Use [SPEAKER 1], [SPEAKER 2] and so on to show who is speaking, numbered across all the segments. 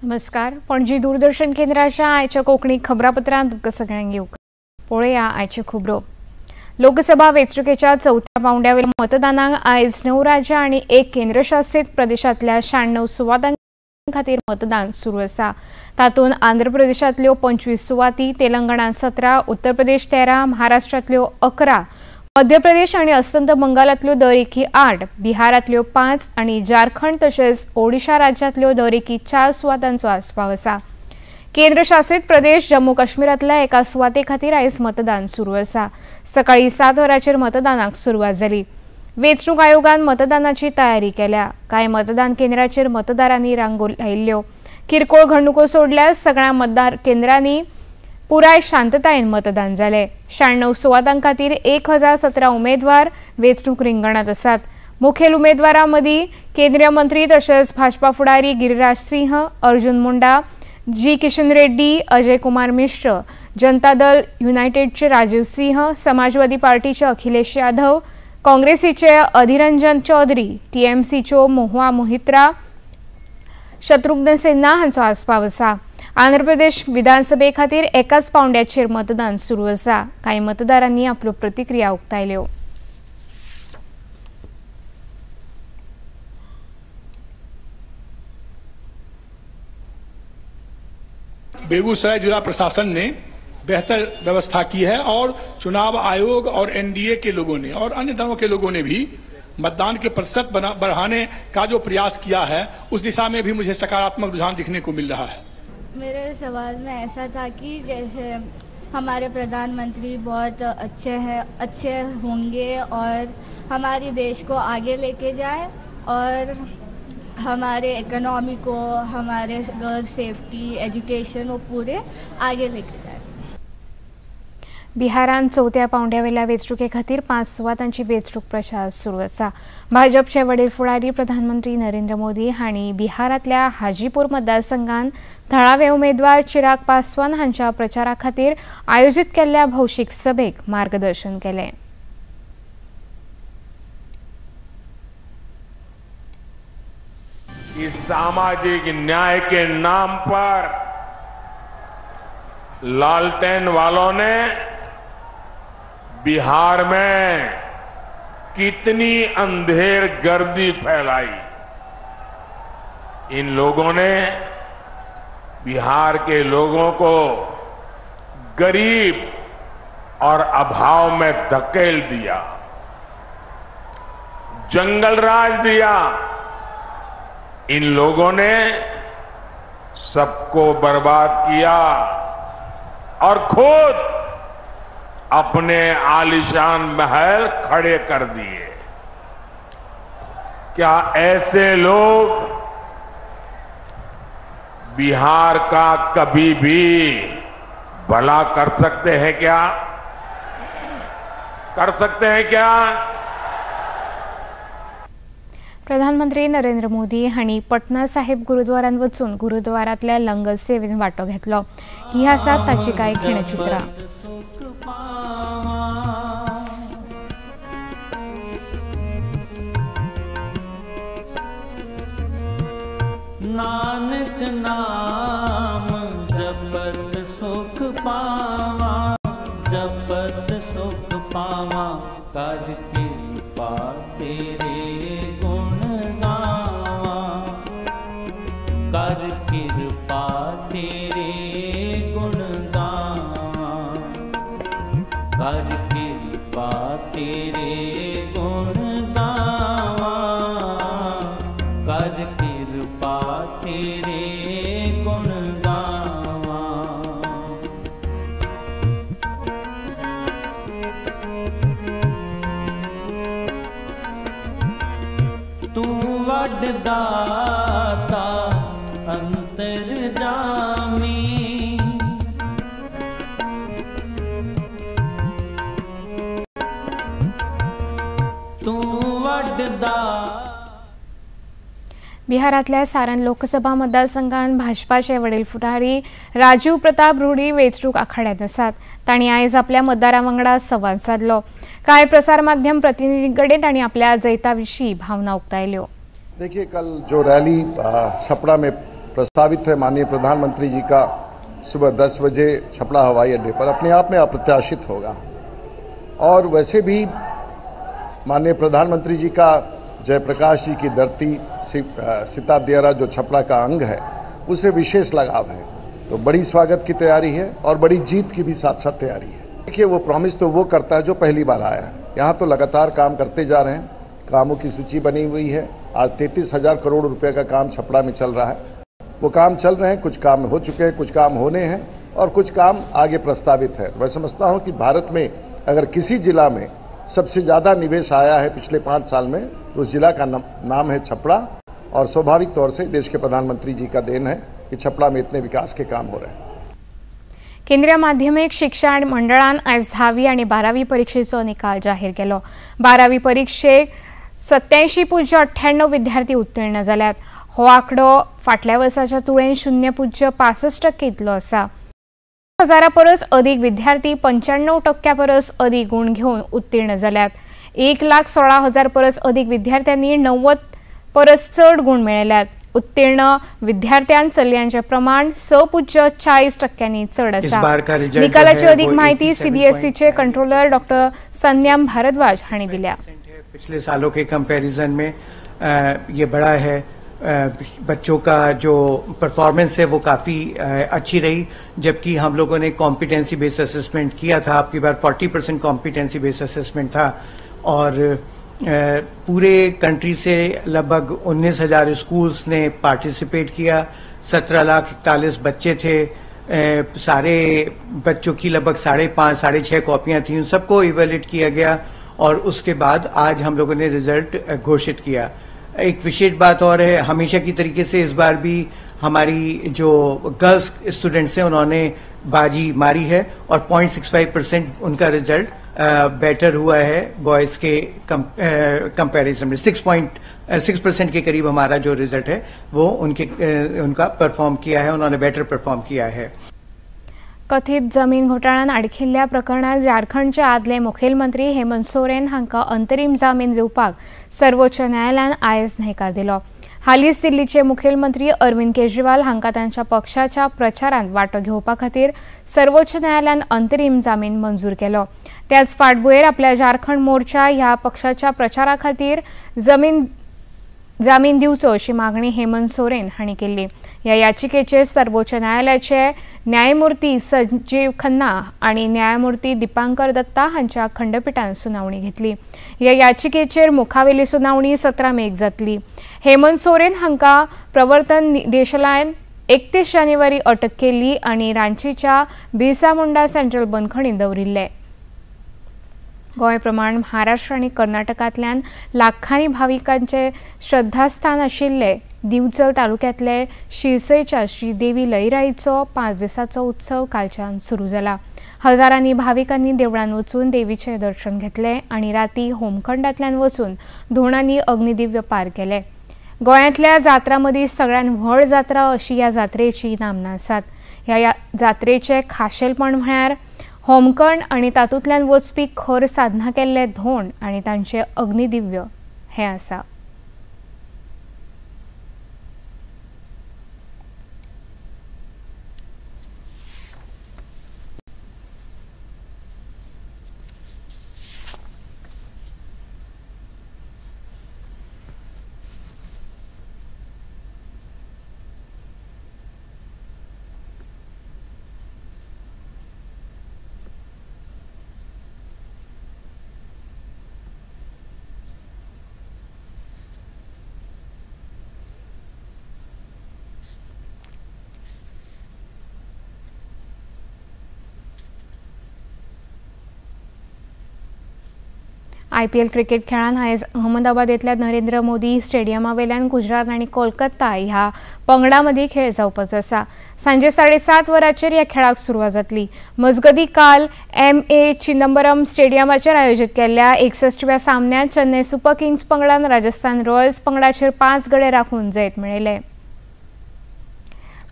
[SPEAKER 1] नमस्कार. पणजी दूरदर्शन केंद्राच्या आयच्या कोंकणी खबरापत्रांत तुमकां सगळ्यांक येवक. पळया आयचे खबरो. लोकसभा वेंचणुकेच्या चौथ्या पांवड्यावेल्या मतदानाक आयज 9 राज्यां आनी 1 केंद्रशासीत प्रदेशांतल्या 96 सुवातां खातीर मतदान सुरू आसा. तातूंत आंध्र प्रदेशांतल्यो 25 सुवाती, तेलंगणांत 17, उत्तर प्रदेश 13, महाराष्ट्रांतल्यो 11, मध्य प्रदेश आनी अस्तंत बंगालांतल्यो दर एकी 8, बिहारांतल्यो 5 आनी झारखंड तशेंच ओडिशा राज्यांतल्यो दर एकी 4 सुवातांचो आस्पाव आसा. केंद्रशासीत प्रदेश जम्मू काश्मीरांतल्या एका सुवाते खातीर आयज मतदान सुरू आसा. सकाळी 7 वरांचेर मतदानाक सुरवात जाली. वेंचणूक आयोगान मतदानाची तयारी केल्या. कांय मतदान केंद्रांचेर मतदारांनी रांगो लायिल्ल्यो. किरकोळ घडणुको सोडल्यार सगळ्या मतदार केंद्रांनी पुराय शांततायेन मतदान जालें. 96 सुवातां खातीर 1017 उमेदवार वेंचणूक रिंगणांत आसात. मुखेल उमेदवारां मदीं केंद्रीय मंत्री तशेंच भाजपा फुडारी गिरिराज सिंह, अर्जुन मुंडा, जी किशन रेड्डी, अजय कुमार मिश्र, जनता दल युनायटेडचे राजीव सिंह, समाजवादी पार्टीचे अखिलेश यादव, काँग्रेसीचे अधीररंजन चौधरी, टीएमसीच्यो महुआ मोहित्रा, शत्रुघ्न सिन्हा हांचो आस्पाव आसा. आंध्र प्रदेश विधानसभे खातीर एकाच पांवड्याचेर मतदान सुरू आसा. कांय मतदारांनी आपल्यो प्रतिक्रिया उक्तायल्यो.
[SPEAKER 2] बेगूसराय जिला प्रशासन ने बेहतर व्यवस्था की है और चुनाव आयोग और एनडीए के लोगों ने और अन्य दलों के लोगों ने भी मतदान के प्रतिशत बढ़ाने का जो प्रयास किया है उस दिशा में भी मुझे सकारात्मक रुझान दिखने को मिल रहा है.
[SPEAKER 3] मेरे सवाल में ऐसा था कि जैसे हमारे प्रधानमंत्री बहुत अच्छे होंगे और हमारे देश को आगे लेके जाए और हमारे इकोनॉमी को, हमारे गर्ल्स सेफ्टी, एजुकेशन वो पूरे आगे लेके जाए.
[SPEAKER 1] बिहारांत चौथ्या पांवड्यावेल्या वेंचणुके खातीर 5 सुवातांची वेंचणूक प्रचार सुरू आसा. भाजपचे वडील फुडारी प्रधानमंत्री नरेंद्र मोदी हांणी बिहारांतल्या हाजीपूर मतदारसंघात थळावे उमेदवार चिराग पासवान हांच्या प्रचारा खातीर आयोजीत केल्ल्या भौशीक सभेक मार्गदर्शन केलें.
[SPEAKER 4] इस सामाजिक न्याय के नाम पर लालटेन वालों ने बिहार में कितनी अंधेर गर्दी फैलाई. इन लोगों ने बिहार के लोगों को गरीब और अभाव में धकेल दिया, जंगल राज दिया. इन लोगों ने सबको बर्बाद किया और खुद अपने आलीशान महल खड़े कर दिए. क्या ऐसे लोग बिहार का कभी भी भला कर सकते हैं क्या? कर सकते हैं क्या?
[SPEAKER 1] प्रधानमंत्री नरेंद्र मोदी हांणी पटना साहिब गुरुद्वारांत वचून गुरुद्वारांतल्या लंगर सेवेन वांटो घेतलो. ही आसात ताची कांय खिणचित्रां.
[SPEAKER 5] नानक नाम जपत सुख पावा, जपत सुख पावा, कर कृपा तेरे गुण गावा, कर कृपा तेरे गुण गावा, कर कृपा तेरे गुण गावा, कर कृपा तेरे गुण गावा. तू वडदाता अंतरजामी, तू वडदा.
[SPEAKER 1] बिहारांतल्या सारन लोकसभा मतदारसंघात भाजपाचे वडील फुडारी राजीव प्रताप रूडी वेंचणूक आखाड्यांत आसात. तांणी आयज आपल्या मतदारां वांगडा संवाद साधलो. कांय प्रसार माध्यम प्रतिनिधीं कडेन तांणी आपल्या जैता विशीं भावना उक्तायल्यो.
[SPEAKER 6] देखिए, कल जो रैली छपरा में प्रस्तावित है माननीय प्रधानमंत्री जी का सुबह 10 बजे छपड़ा हवाई अड्डे पर, अपने आप में अप्रत्याशित होगा। और वैसे भी माननीय प्रधानमंत्री जी का जयप्रकाश जी की धरती सितार दियारा जो छपड़ा का अंग है उसे विशेष लगाव है, तो बड़ी स्वागत की तैयारी है और बड़ी जीत की भी साथ साथ तैयारी है। देखिए, वो प्रॉमिस तो वो करता है जो पहली बार आया है। यहाँ तो लगातार काम करते जा रहे हैं, कामों की सूची बनी हुई है। आज 33,000 करोड़ रुपए का काम छपड़ा में चल रहा है। वो काम चल रहे हैं, कुछ काम हो चुके हैं, कुछ काम होने हैं और कुछ काम आगे प्रस्तावित है। मैं समझता हूं कि भारत में अगर किसी जिला में सबसे ज्यादा निवेश आया है पिछले 5 साल में, तो उस जिला का नाम है छपड़ा। और स्वाभाविक तौर से देश के प्रधानमंत्री जी का देन है कि छपड़ा में इतने विकास के काम हो रहे हैं।
[SPEAKER 1] केंद्रीय माध्यमिक शिक्षण मंडळान आज 10वी आणि 12वी परीक्षेचो निकाल जाहीर केलो। 12वी परीक्षेक 87.98 विद्यार्थी उत्तीर्ण जाल्यात। हो आंकडो फाटल्या वर्साच्या तुळेन 0.65% इतलो आसा। 1000 परस अधिक विद्यार्थी 95% परस अधिक गुण घेऊन उत्तीर्ण जाल्यात। 1,16,000 परस अधिक विद्यार्थ्यांनी 90 परस चढ गुण मेळयल्यात। उत्तीर्ण विद्यार्थ्यां चलयांचे प्रमाण 6.40% चढ आसा। निकालाची अधिक माहिती सीबीएसईचे कंट्रोलर डॉक्टर सन्याम भारद्वाज हांणी दिल्या।
[SPEAKER 7] पिछले सालों के कंपैरिजन में ये बड़ा है। बच्चों का जो परफॉर्मेंस है वो काफ़ी अच्छी रही, जबकि हम लोगों ने कॉम्पिटेंसी बेस्ड असेसमेंट किया था। आपकी बार 40% कॉम्पिटेंसी बेस्ड असेसमेंट था और पूरे कंट्री से लगभग 19,000 स्कूल्स ने पार्टिसिपेट किया। 17,41,000 बच्चे थे। सारे बच्चों की लगभग 5.5 साढ़े 6 कॉपियां थी। उन सबको इवेल्युएट किया गया और उसके बाद आज हम लोगों ने रिजल्ट घोषित किया। एक विशेष बात और है, हमेशा की तरीके से इस बार भी हमारी जो गर्ल्स स्टूडेंट्स हैं उन्होंने बाजी मारी है और 0.65% उनका रिजल्ट बेटर हुआ है बॉयज के कंपैरिजन में। 6% के करीब हमारा जो रिजल्ट है वो उनका परफॉर्म किया है, उन्होंने बेटर परफॉर्म किया है।
[SPEAKER 1] कथित जमीन घोटाळ्यान आडखिल्ल्या प्रकरणात झारखंडचे आदले मुखेलमंत्री हेमंत सोरेन हांका अंतरीम जामीन दिवपाक सर्वोच्च न्यायालयान आयज न्हयकार दिलो। हालींच दिल्लीचे मुखेलमंत्री अरविंद केजरीवाल हांका तांच्या पक्षाच्या प्रचारांत वांटो घेवपा खातीर सर्वोच्च न्यायालयान अंतरीम जामीन मंजूर केलो। त्याच फाटभुंयेर आपल्या झारखंड मोर्चा ह्या पक्षाच्या प्रचारा खातीर जामीन दिवचो अशी मागणी हेमंत सोरेन हांणी केल्ली। ह्या याचिकेचेर सर्वोच्च न्यायालयाचे न्यायमूर्ती संजीव खन्ना आणि न्यायमूर्ती दीपांकर दत्ता हांच्या खंडपीठान सुनावणी घेतली। ह्या याचिकेचेर मुखावेली सुनावणी 17 मेक जातली। हेमंत सोरेन हांका प्रवर्तन निदेशालयान 31 जानेवारी अटक केली आणि रांचीच्या बिरसा मुंडा सेंट्रल बंदखणीत दवरिल्ले। गोंय प्रमाण महाराष्ट्र आणि कर्नाटकांतल्यान लाखांनी भाविकांचे श्रद्धास्थान आशिल्ले दिवचल तालुक्यांतले शिरसयच्या श्री देवी लईराईचो 5 दिसांचो उत्सव कालच्यान सुरू जाला। हजारांनी भाविकांनी देवळांत वचून देवीचे दर्शन घेतले आणि राती होमखंडांतल्यान वचून धोणांनी अग्निदिव्य पार केले। गोंयांतल्या जात्रांमदीं सगळ्यात व्हड जात्रा अशी ह्या जात्रेची नामना आसात। ह्या जात्रेचे खाशेलपण म्हळ्यार होमखंड आणि तातूंतल्यान वचपी खर साधना केल्ले धोंड आणि तांचे अग्निदिव्य हे आसा। IPL क्रिकेट खेळान आयज अहमदाबादेतल्या नरेंद्र मोदी स्टेडियमावेल्यान गुजरात आणि कोलकाता ह्या पंगडा मदीं खेळ जावपाचो आसा। सांजे 7:30 वरांचेर ह्या खेळाक सुरवात जातली। मजगती काल MA चिदंबरम स्टेडियमाचेर आयोजीत केल्ल्या 61व्या सामन्यात चेन्नई सुपर किंग्स पंगडान राजस्थान रॉयल्स पंगडाचेर 5 गडे राखून जैत मेळयले।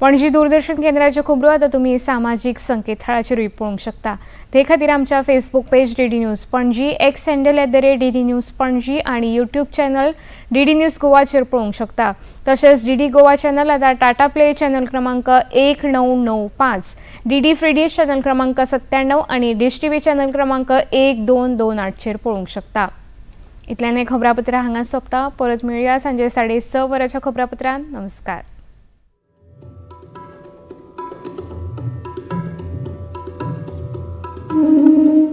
[SPEAKER 1] पणजी दूरदर्शन केंद्राच्यो खबरो आतां तुमी सामाजीक संकेतथळाचेरूय पळोवंक शकता। ते खातीर आमच्या Facebook page DD news Panaji, x handle @DD news Panaji आनी यूट्यूब चॅनल DD न्यूज गोवाचेर पळोवंक शकता। तशेंच DD गोवा चॅनल आतां टाटा प्ले चॅनल क्रमांक 1995, DD फ्री डिश चॅनल क्रमांक 97 आनी डिश TV चॅनल क्रमांक 1228 चेर पळोवंक शकता। इतल्यान खबरापत्र हांगा सोंपता। परत मेळुया सांजे 6:30 वरांच्या खबरापत्रांत। नमस्कार।
[SPEAKER 8] Thank you.